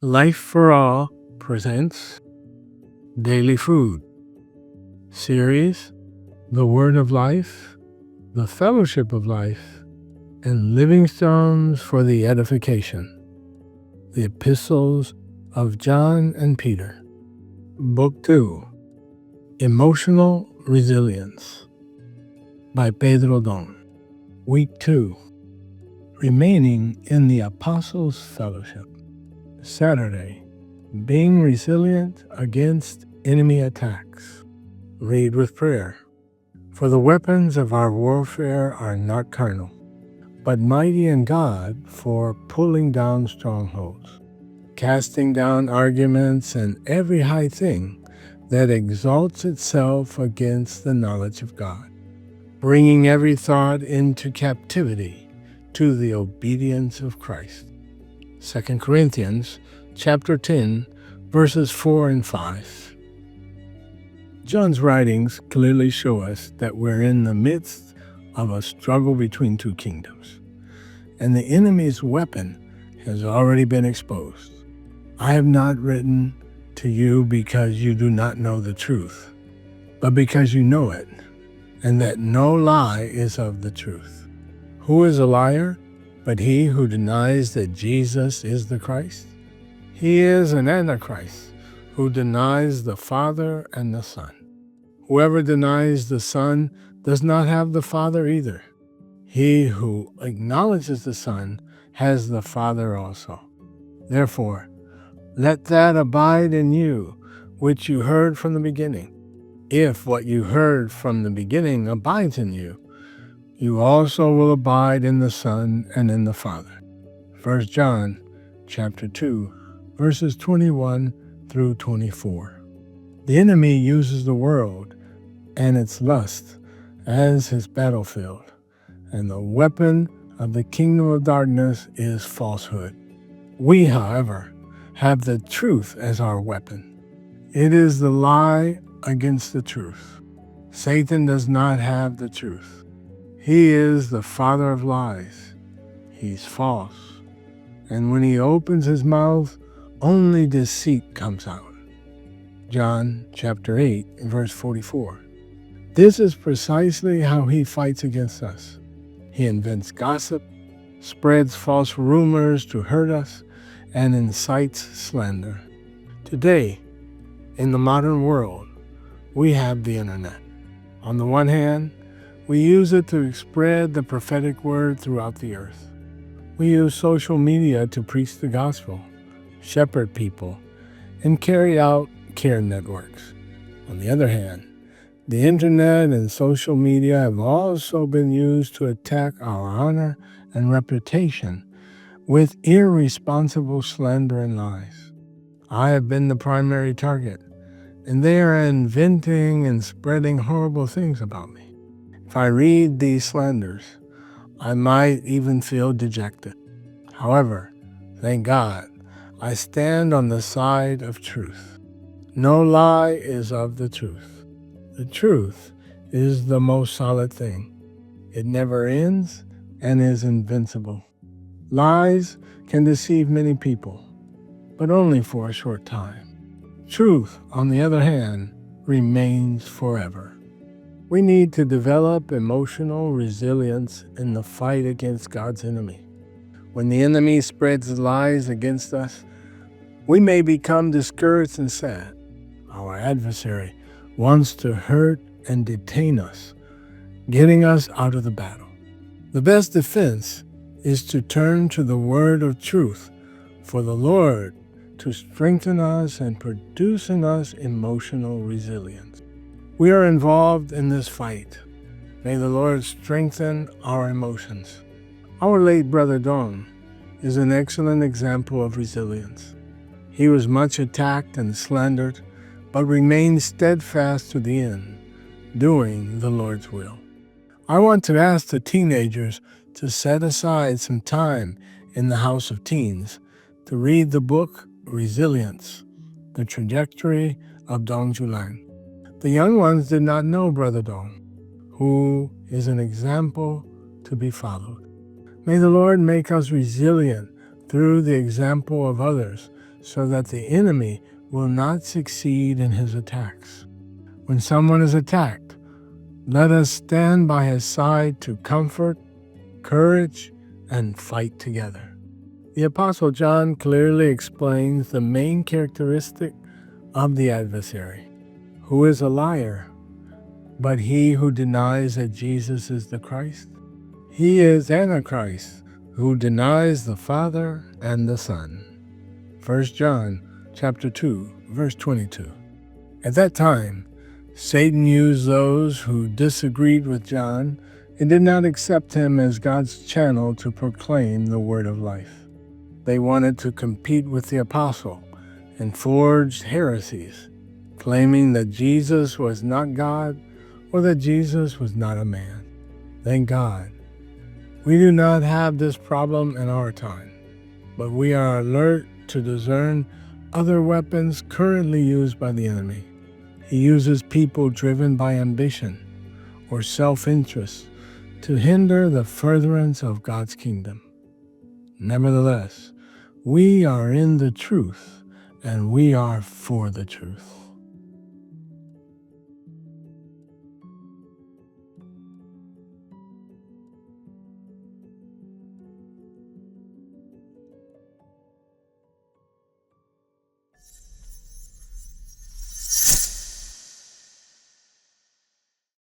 Life for All presents Daily Food Series, The Word of Life, The Fellowship of Life, and Living Stones for the Edification. The Epistles of John and Peter. Book 2, Emotional Resilience by Pedro. Week 2, Remaining in the Apostles' Fellowship. Saturday, being resilient against enemy attacks. Read with prayer. For the weapons of our warfare are not carnal, but mighty in God for pulling down strongholds, casting down arguments and every high thing that exalts itself against the knowledge of God, bringing every thought into captivity to the obedience of Christ. 2 Corinthians chapter 10, verses 4 and 5. John's writings clearly show us that we're in the midst of a struggle between two kingdoms, and the enemy's weapon has already been exposed. I have not written to you because you do not know the truth, but because you know it, and that no lie is of the truth. Who is a liar but he who denies that Jesus is the Christ? He is an Antichrist who denies the Father and the Son. Whoever denies the Son does not have the Father either. He who acknowledges the Son has the Father also. Therefore, let that abide in you which you heard from the beginning. If what you heard from the beginning abides in you, you also will abide in the Son and in the Father. 1 John chapter 2, verses 21 through 24. The enemy uses the world and its lust as his battlefield, and the weapon of the kingdom of darkness is falsehood. We, however, have the truth as our weapon. It is the lie against the truth. Satan does not have the truth. He is the father of lies. He's false. And when he opens his mouth, only deceit comes out. John chapter 8, verse 44. This is precisely how he fights against us. He invents gossip, spreads false rumors to hurt us, and incites slander. Today, in the modern world, we have the internet. On the one hand, we use it to spread the prophetic word throughout the earth. We use social media to preach the gospel, shepherd people, and carry out care networks. On the other hand, the internet and social media have also been used to attack our honor and reputation with irresponsible slander and lies. I have been the primary target, and they are inventing and spreading horrible things about me. If I read these slanders, I might even feel dejected. However, thank God, I stand on the side of truth. No lie is of the truth. The truth is the most solid thing. It never ends and is invincible. Lies can deceive many people, but only for a short time. Truth, on the other hand, remains forever. We need to develop emotional resilience in the fight against God's enemy. When the enemy spreads lies against us, we may become discouraged and sad. Our adversary wants to hurt and detain us, getting us out of the battle. The best defense is to turn to the word of truth for the Lord to strengthen us and produce in us emotional resilience. We are involved in this fight. May the Lord strengthen our emotions. Our late brother Don is an excellent example of resilience. He was much attacked and slandered, but remained steadfast to the end, doing the Lord's will. I want to ask the teenagers to set aside some time in the House of Teens to read the book Resilience, The Trajectory of Dong Julan. The young ones did not know Brother Dong, who is an example to be followed. May the Lord make us resilient through the example of others so that the enemy will not succeed in his attacks. When someone is attacked, let us stand by his side to comfort, courage, and fight together. The Apostle John clearly explains the main characteristic of the adversary, who is a liar, but he who denies that Jesus is the Christ. He is Antichrist, who denies the Father and the Son. 1 John chapter 2, verse 22. At that time, Satan used those who disagreed with John and did not accept him as God's channel to proclaim the word of life. They wanted to compete with the apostle and forged heresies, claiming that Jesus was not God or that Jesus was not a man. Thank God, we do not have this problem in our time, but we are alert to discern other weapons currently used by the enemy. He uses people driven by ambition or self-interest to hinder the furtherance of God's kingdom. Nevertheless, we are in the truth, and we are for the truth.